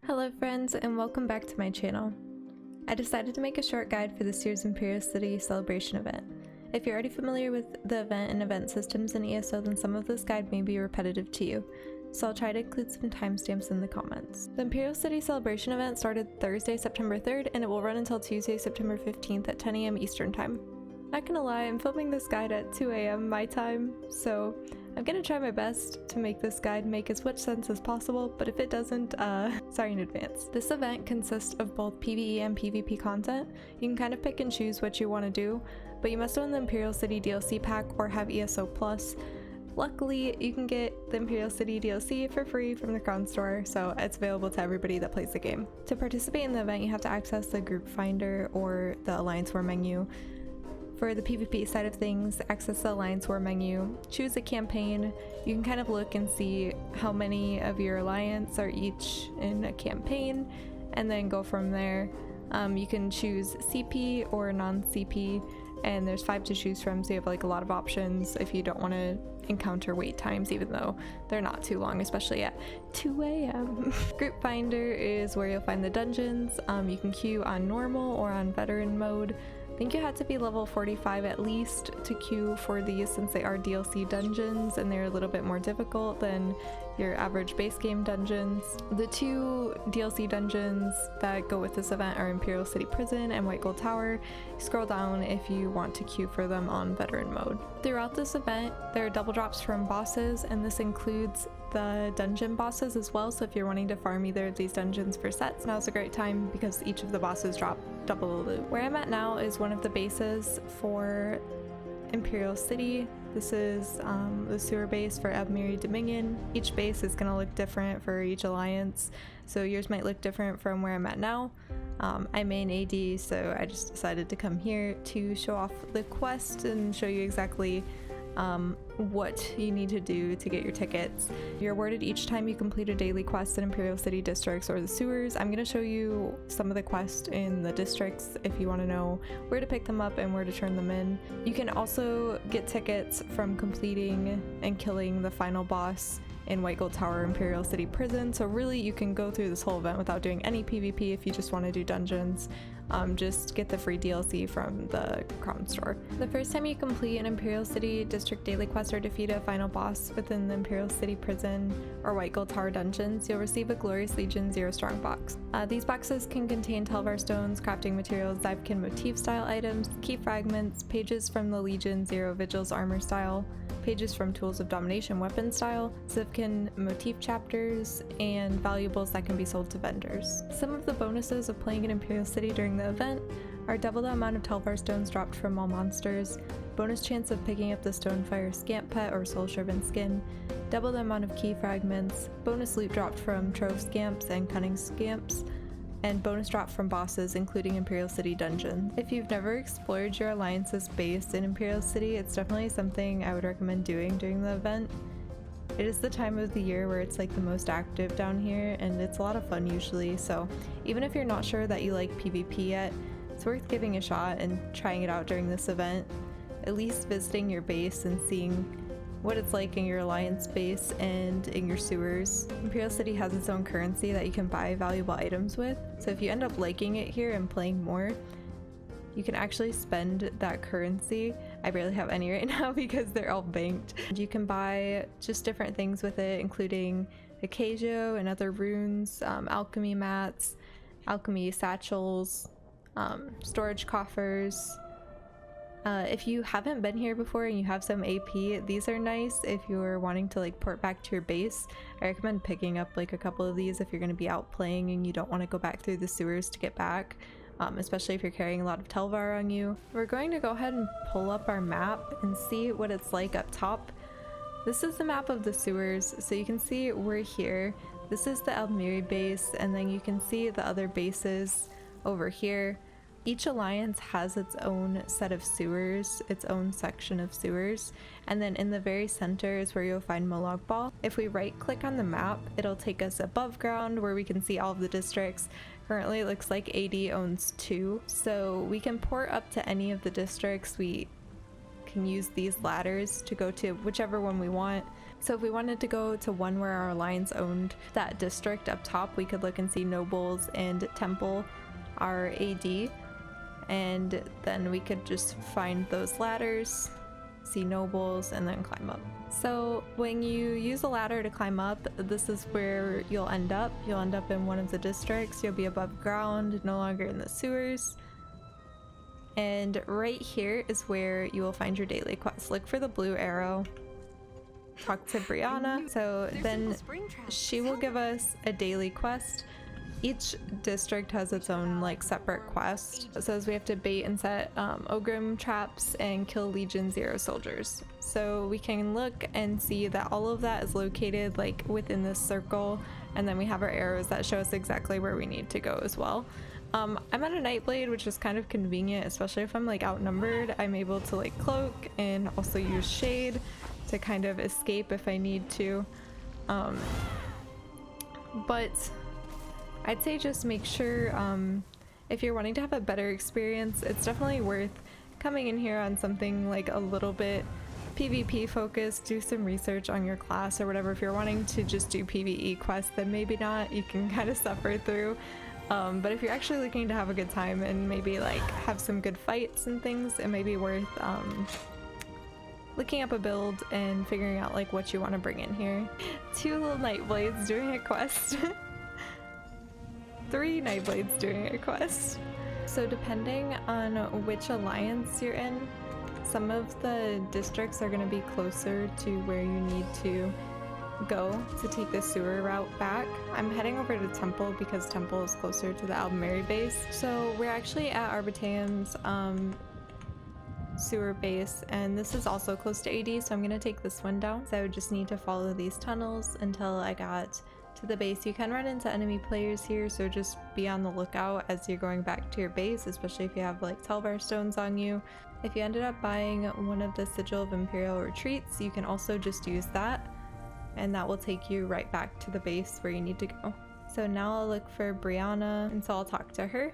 Hello friends, and welcome back to my channel. I decided to make a short guide for this year's Imperial City Celebration Event. If you're already familiar with the event and event systems in ESO, then some of this guide may be repetitive to you, so I'll try to include some timestamps in the comments. The Imperial City Celebration Event started Thursday, September 3rd, and it will run until Tuesday, September 15th at 10 AM Eastern Time. Not gonna lie, I'm filming this guide at 2 AM my time, so I'm gonna try my best to make this guide make as much sense as possible, but if it doesn't, sorry in advance. This event consists of both PvE and PvP content. You can kind of pick and choose what you want to do, but you must own the Imperial City DLC pack or have ESO Plus. Luckily, you can get the Imperial City DLC for free from the Crown Store, so it's available to everybody that plays the game. To participate in the event, you have to access the Group Finder or the Alliance War menu. For the PvP side of things, access the Alliance War menu, choose a campaign. You can kind of look and see how many of your alliance are each in a campaign, and then go from there. You can choose CP or non-CP, and there's 5 to choose from, so you have like a lot of options if you don't want to encounter wait times, even though they're not too long, especially at 2 AM. Group Finder is where you'll find the dungeons. You can queue on normal or on veteran mode. I think you had to be level 45 at least to queue for these, since they are DLC dungeons and they're a little bit more difficult than your average base game dungeons. The 2 DLC dungeons that go with this event are Imperial City Prison and White Gold Tower. Scroll down if you want to queue for them on veteran mode. Throughout this event, there are double drops from bosses, and this includes the dungeon bosses as well, so if you're wanting to farm either of these dungeons for sets, now's a great time because each of the bosses drop double the loot. Where I'm at now is one of the bases for Imperial City. This is the sewer base for Admiri Dominion. Each base is going to look different for each alliance, so yours might look different from where I'm at now. I main AD, so I just decided to come here to show off the quest and show you exactly what you need to do to get your tickets. You're awarded each time you complete a daily quest in Imperial City districts or the sewers. I'm going to show you some of the quests in the districts if you want to know where to pick them up and where to turn them in. You can also get tickets from completing and killing the final boss in White Gold Tower Imperial City Prison, so really you can go through this whole event without doing any PvP if you just want to do dungeons. Just get the free DLC from the Crown Store. The first time you complete an Imperial City District daily quest or defeat a final boss within the Imperial City Prison or White Gold Tower dungeons, you'll receive a Glorious Legion 0 Strong box. These boxes can contain Telvar stones, crafting materials, Zyvkin motif style items, key fragments, pages from the Legion 0 Vigils armor style, pages from Tools of Domination weapon style, Zyvkin motif chapters, and valuables that can be sold to vendors. Some of the bonuses of playing in Imperial City during the event are double the amount of Telvar stones dropped from all monsters, bonus chance of picking up the Stonefire Scamp Pet or Soul Shriven skin, double the amount of key fragments, bonus loot dropped from Trove Scamps and Cunning Scamps, and bonus drop from bosses including Imperial City dungeons. If you've never explored your alliance's base in Imperial City, it's definitely something I would recommend doing during the event. It is the time of the year where it's like the most active down here, and it's a lot of fun usually, so even if you're not sure that you like PvP yet, it's worth giving a shot and trying it out during this event. At least visiting your base and seeing what it's like in your alliance base and in your sewers. Imperial City has its own currency that you can buy valuable items with, so if you end up liking it here and playing more, you can actually spend that currency. I barely have any right now because they're all banked. You can buy just different things with it, including Acacio and other runes, alchemy mats, alchemy satchels, storage coffers. If you haven't been here before and you have some AP, these are nice if you're wanting to like port back to your base. I recommend picking up like a couple of these if you're going to be out playing and you don't want to go back through the sewers to get back. Especially if you're carrying a lot of Telvar on you. We're going to go ahead and pull up our map and see what it's like up top. This is the map of the sewers, so you can see we're here. This is the Admiri base, and then you can see the other bases over here. Each alliance has its own set of sewers, its own section of sewers, and then in the very center is where you'll find Molag Bal. If we right click on the map, it'll take us above ground where we can see all of the districts. Currently it looks like AD owns 2, so we can port up to any of the districts. We can use these ladders to go to whichever one we want. So if we wanted to go to one where our alliance owned that district up top, we could look and see nobles and temple our AD, and then we could just find those ladders, see nobles, and then climb up. So when you use a ladder to climb up, this is where you'll end up. You'll end up in one of the districts. You'll be above ground, no longer in the sewers. And right here is where you will find your daily quest. Look for the blue arrow. Talk to Brianna. So then she will give us a daily quest. Each district has its own like separate quest. It says we have to bait and set Ogrim traps and kill Legion 0 soldiers. So we can look and see that all of that is located like within this circle, and then we have our arrows that show us exactly where we need to go as well. I'm at a Nightblade, which is kind of convenient, especially if I'm like outnumbered. I'm able to like cloak and also use shade to kind of escape if I need to. But I'd say just make sure if you're wanting to have a better experience, it's definitely worth coming in here on something like a little bit PvP focused. Do some research on your class or whatever. If you're wanting to just do PvE quests, then maybe not. You can kind of suffer through. But if you're actually looking to have a good time and maybe like have some good fights and things, it may be worth looking up a build and figuring out like what you want to bring in here. 2 little Nightblades doing a quest. 3 Nightblades doing a quest. So depending on which alliance you're in, some of the districts are going to be closer to where you need to go to take the sewer route back. I'm heading over to Temple because Temple is closer to the Albemarle base. So we're actually at Arbitrium's sewer base, and this is also close to AD, so I'm gonna take this one down. So I would just need to follow these tunnels until I got to the base. You can run into enemy players here, so just be on the lookout as you're going back to your base, especially if you have like Telvar stones on you. If you ended up buying one of the Sigil of Imperial Retreats, you can also just use that, and that will take you right back to the base where you need to go. So now I'll look for Brianna, and so I'll talk to her.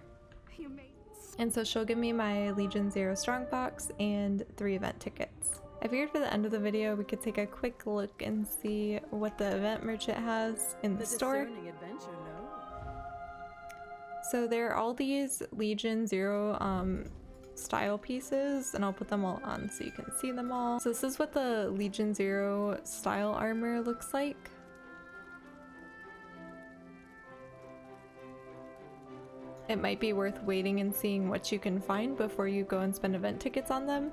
And so she'll give me my Legion 0 strongbox and 3 event tickets. I figured for the end of the video we could take a quick look and see what the event merchant has in the store. So there are all these Legion 0 style pieces, and I'll put them all on so you can see them all. So this is what the Legion 0 style armor looks like. It might be worth waiting and seeing what you can find before you go and spend event tickets on them.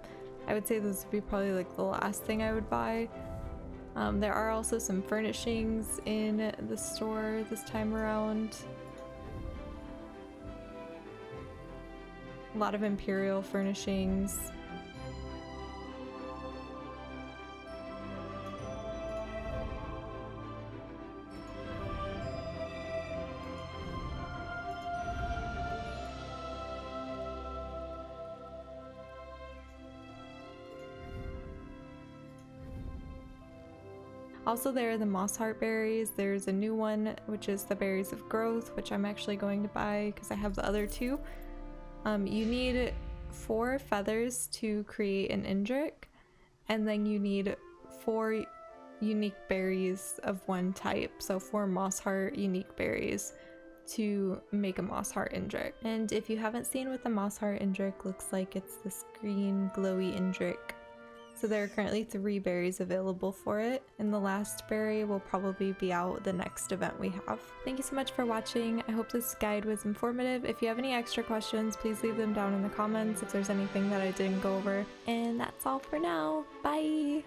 I would say this would be probably like the last thing I would buy. There are also some furnishings in the store this time around. A lot of Imperial furnishings. Also, there are the moss heart berries. There's a new one, which is the berries of growth, which I'm actually going to buy because I have the other 2. You need 4 feathers to create an Indrik, and then you need 4 unique berries of one type. So 4 moss heart unique berries to make a moss heart Indrik. And if you haven't seen what the moss heart Indrik looks like, it's this green glowy Indrik. So there are currently 3 berries available for it, and the last berry will probably be out the next event we have. Thank you so much for watching. I hope this guide was informative. If you have any extra questions, please leave them down in the comments if there's anything that I didn't go over. And that's all for now. Bye!